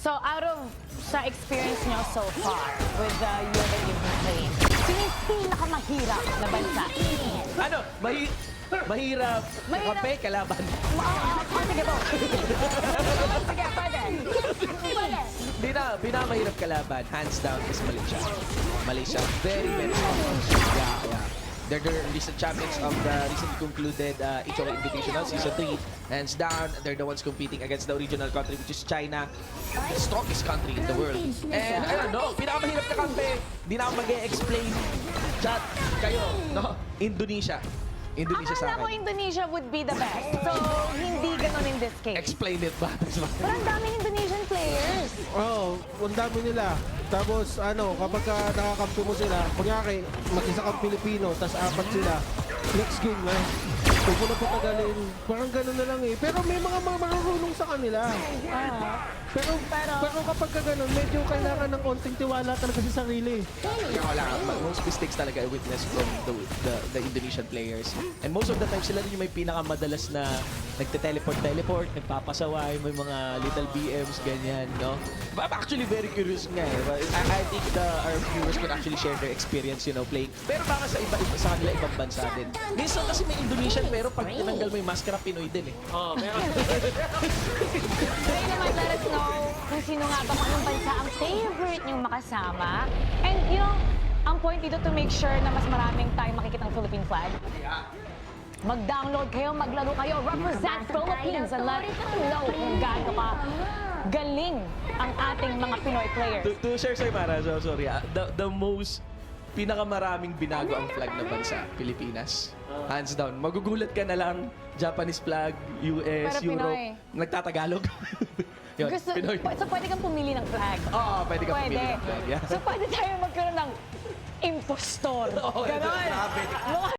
So, out of sa experience nyo so far with the year that you've been playing, sino yung pinakamahirap na bansa? Ano? Mahirap. Kape, kalaban. Sige po. Sige, pwede. Pwede. Pinamahirap kalaban, hands down, is Malaysia. Malaysia, very, very strong. Yeah. They're the recent champions of the recently concluded HOK Invitational Season 3. Hands down, they're the ones competing against the original country, which is China, the strongest country in the world. And I don't know, pinakamahirap na kampe. Hindi na ako mag-e-explain. Chat, kayo, no? Indonesia. Indonesia sa Akala ko akin. Indonesia would be the best. So, hindi ganun in this case. Explain it ba? Pero ang daming Indonesian players. Oo, ang dami nila. Tapos kapag nakakampi mo sila, kunyari, mag-isa kang Pilipino, tapos apat sila, next game na. Huwag mo na patagalin. Parang gano'n na lang eh. Pero may mga marurunong sa kanila. Pero kapag ka gano'n, medyo kailangan ng konting tiwala talaga sa sarili. Kaya wala, most mistakes talaga I witnessed from the Indonesian players. And most of the time, sila rin yung may pinakamadalas na nagte-teleport, nagpapasaway, may mga little BMs, ganyan, no? But I'm actually very curious nga eh. But I think our viewers could actually share their experience, playing. Pero baka sa sa kanila ibang bansa din. Minsan kasi may Indonesian, pero pag tinanggal mo yung maskara, Pinoy din eh. Oo, meron. Pwede naman let us know kung sino nga ba anong bansa ang favorite niyong makasama. And ang point dito to make sure na mas maraming tayong makikita ng Philippine flag. Mag-download kayo, maglaro kayo, represent Philippines and let us know kung gaano ka galing ang ating mga Pinoy players. To share sa'yo, Mara, so sorry the most pinakamaraming binago ang flag na bansa, Pilipinas. Hands down. Magugulat ka na lang, Japanese flag, US, Pero Europe, Pinoy. nagtatagalog. Yun, Pinoy. So pwede kang pumili ng flag. Oo, pwede ka pumili ng flag. Yeah. So pwede tayo magkaroon ng impostor. Oo, Ganon. grabe. Mga